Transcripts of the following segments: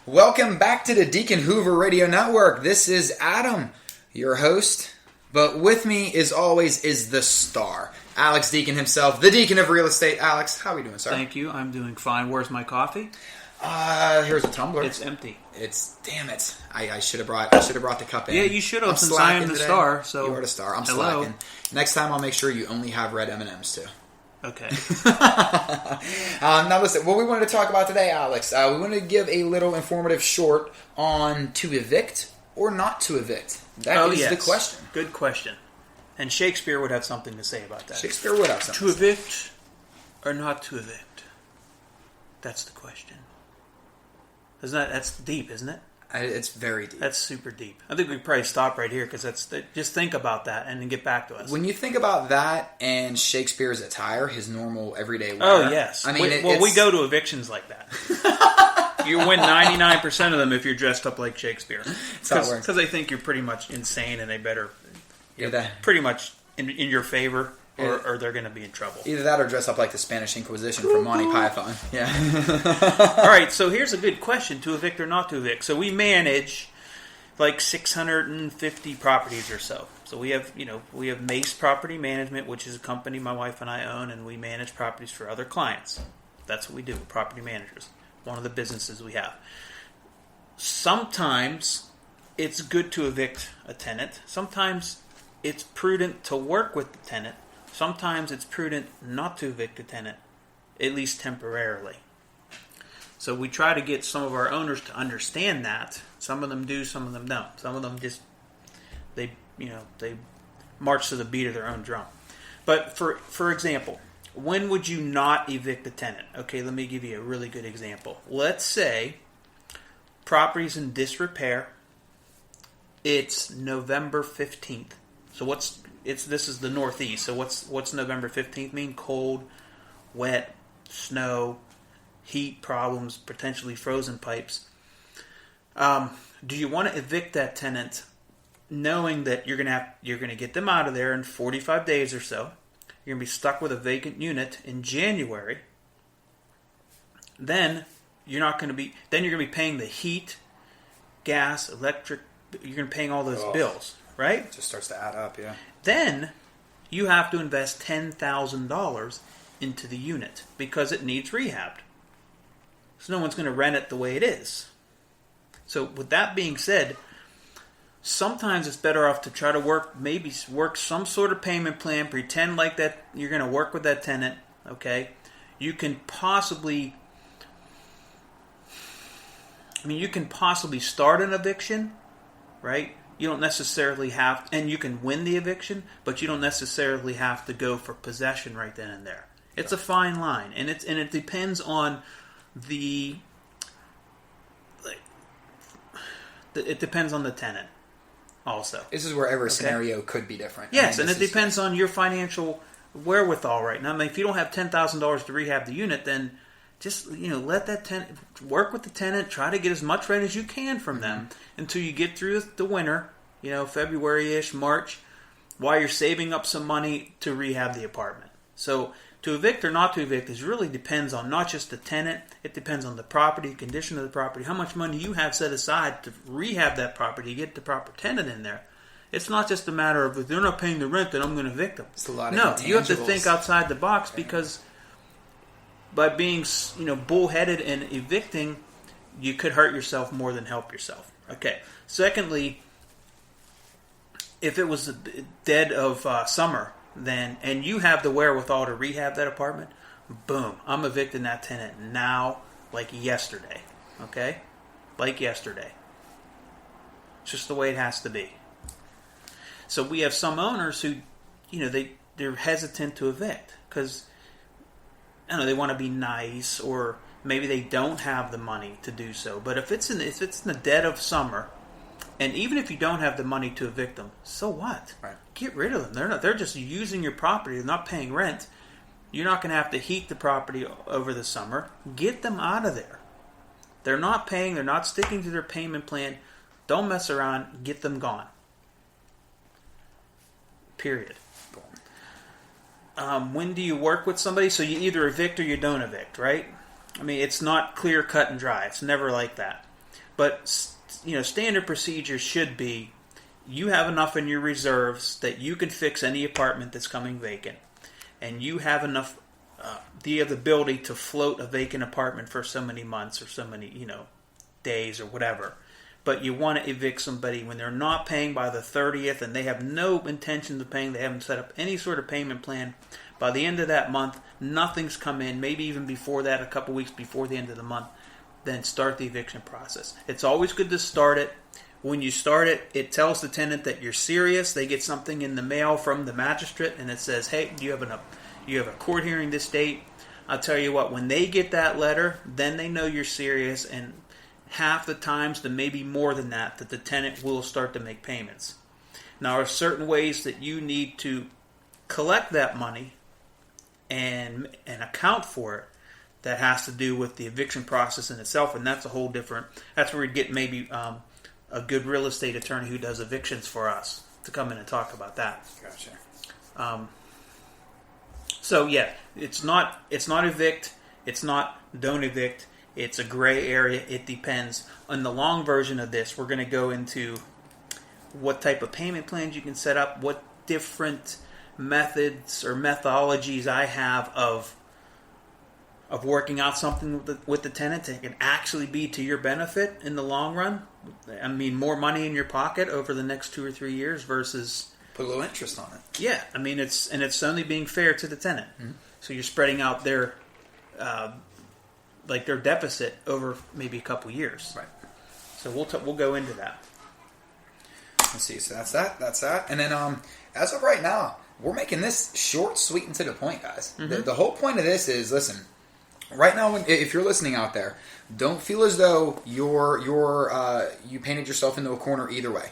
Welcome back to the Deacon Hoover Radio Network. This is Adam, your host. But with me, as always, is the star, Alex Deacon himself, the Deacon of Real Estate. Alex, how are we doing, sir? Thank you. I'm doing fine. Where's my coffee? Here's a tumbler. It's empty. Damn it. I should have brought the cup in. Yeah, you should have, since I am the star. So you are the star. I'm hello. slacking. Next time, I'll make sure you only have red M&Ms too. Okay. Now listen, what we wanted to talk about today, Alex, we wanted to give a little informative short on to evict or not to evict. That is the question. Good question. And Shakespeare would have something to say about that. Shakespeare would have something to evict or not to evict? That's the question. That's deep, isn't it? It's very deep. That's super deep. I think we probably stop right here because just think about that and then get back to us. When you think about that and Shakespeare's attire, his normal everyday wear. Oh, yes. I mean, we go to evictions like that. You win 99% of them if you're dressed up like Shakespeare. Because they think you're pretty much insane and they better pretty much in your favor. Or they're going to be in trouble. Either that or dress up like the Spanish Inquisition from Monty Python. Yeah. All right, so here's a good question, to evict or not to evict. So we manage like 650 properties or so. So we have Mace Property Management, which is a company my wife and I own, and we manage properties for other clients. That's what we do, property managers. One of the businesses we have. Sometimes it's good to evict a tenant. Sometimes it's prudent to work with the tenant. Sometimes it's prudent not to evict a tenant, at least temporarily. So we try to get some of our owners to understand that. Some of them do, some of them don't. Some of them just they march to the beat of their own drum. But for example, when would you not evict a tenant? Okay, let me give you a really good example. Let's say property's in disrepair. It's November 15th. So this is the Northeast. So what's November 15th mean? Cold, wet, snow, heat problems, potentially frozen pipes. Do you want to evict that tenant, knowing that you're gonna get them out of there in 45 days or so? You're gonna be stuck with a vacant unit in January. Then you're gonna be paying the heat, gas, electric. You're gonna be paying all those bills. Right? It just starts to add up, yeah. Then you have to invest $10,000 into the unit because it needs rehabbed. So no one's going to rent it the way it is. So with that being said, sometimes it's better off to try to work some sort of payment plan, pretend like that you're going to work with that tenant, okay? You can possibly start an eviction, right? You don't necessarily have, and you can win the eviction, but you don't necessarily have to go for possession right then and there. It's a fine line, and it depends on it depends on the tenant also. This is where every scenario could be different. Yes, and it depends on your financial wherewithal right now. I mean, if you don't have $10,000 to rehab the unit, then just let that tenant work with the tenant. Try to get as much rent as you can from them until you get through the winter, February-ish, March, while you're saving up some money to rehab the apartment. So to evict or not to evict really depends on not just the tenant. It depends on the property, condition of the property, how much money you have set aside to rehab that property, get the proper tenant in there. It's not just a matter of if they're not paying the rent, then I'm going to evict them. It's a lot of intangibles. You have to think outside the box because by being, bullheaded and evicting, you could hurt yourself more than help yourself. Okay. Secondly, if it was the dead of summer, and you have the wherewithal to rehab that apartment, boom, I'm evicting that tenant now, like yesterday. Okay? Like yesterday. It's just the way it has to be. So we have some owners who, they're hesitant to evict because they want to be nice, or maybe they don't have the money to do so. But if it's in the dead of summer, and even if you don't have the money to evict them, so what? Right. Get rid of them. They're just using your property. They're not paying rent. You're not going to have to heat the property over the summer. Get them out of there. They're not paying. They're not sticking to their payment plan. Don't mess around. Get them gone. Period. When do you work with somebody? So you either evict or you don't evict, right? I mean, it's not clear, cut, and dry. It's never like that. But standard procedures should be you have enough in your reserves that you can fix any apartment that's coming vacant, and you have enough. You have the ability to float a vacant apartment for so many months or so many days or whatever. But you want to evict somebody when they're not paying by the 30th and they have no intentions of paying. They haven't set up any sort of payment plan. By the end of that month, nothing's come in, maybe even before that, a couple weeks before the end of the month. Then start the eviction process. It's always good to start it. When you start it, it tells the tenant that you're serious. They get something in the mail from the magistrate and it says, hey, you have a court hearing this date. I'll tell you what, when they get that letter, then they know you're serious, and half the times, to maybe more than that the tenant will start to make payments. Now, there are certain ways that you need to collect that money and account for it that has to do with the eviction process in itself, and that's a whole different. That's where we'd get maybe a good real estate attorney who does evictions for us to come in and talk about that. Gotcha. So yeah, it's not evict, it's not don't evict. It's a gray area. It depends. On the long version of this, we're going to go into what type of payment plans you can set up, what different methods or methodologies I have of working out something with the tenant that can actually be to your benefit in the long run. I mean, more money in your pocket over the next 2 or 3 years versus put a little interest on it. Yeah, I mean it's only being fair to the tenant. Mm-hmm. So you're spreading out their their deficit over maybe a couple years. Right. So we'll go into that. Let's see. So that's that. And then as of right now, we're making this short, sweet, and to the point, guys. Mm-hmm. The whole point of this is, listen. Right now, if you're listening out there, don't feel as though you painted yourself into a corner either way.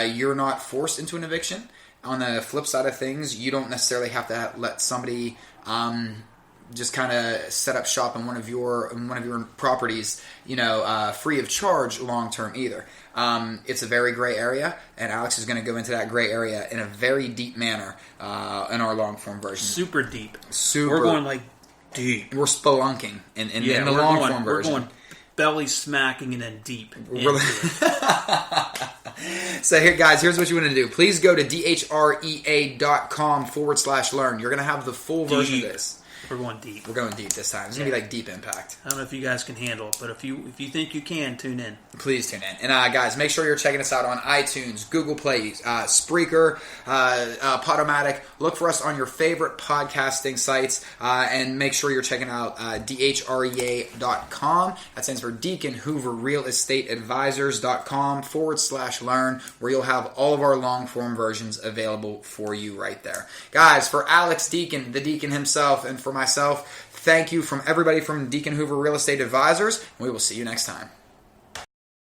You're not forced into an eviction. On the flip side of things, you don't necessarily have to let somebody just kind of set up shop in one of your properties, free of charge long term either. It's a very gray area, and Alex is going to go into that gray area in a very deep manner in our long form version. Super deep. We're going deep. We're spelunking in the long form version. We're going belly smacking and then deep. So here, guys, here's what you want to do. Please go to dhrea.com/learn. You're going to have the full version of this. We're going deep. We're going deep this time. It's going to be like deep impact. I don't know if you guys can handle it, but if you think you can, tune in. Please tune in. And guys, make sure you're checking us out on iTunes, Google Play, Spreaker, Podomatic. Look for us on your favorite podcasting sites, and make sure you're checking out dhrea.com. That stands for Deacon Hoover Real Estate Advisors.com/learn, where you'll have all of our long form versions available for you right there. Guys, for Alex Deacon, the Deacon himself, and for myself, thank you from everybody from Deacon Hoover Real Estate Advisors. We will see you next time.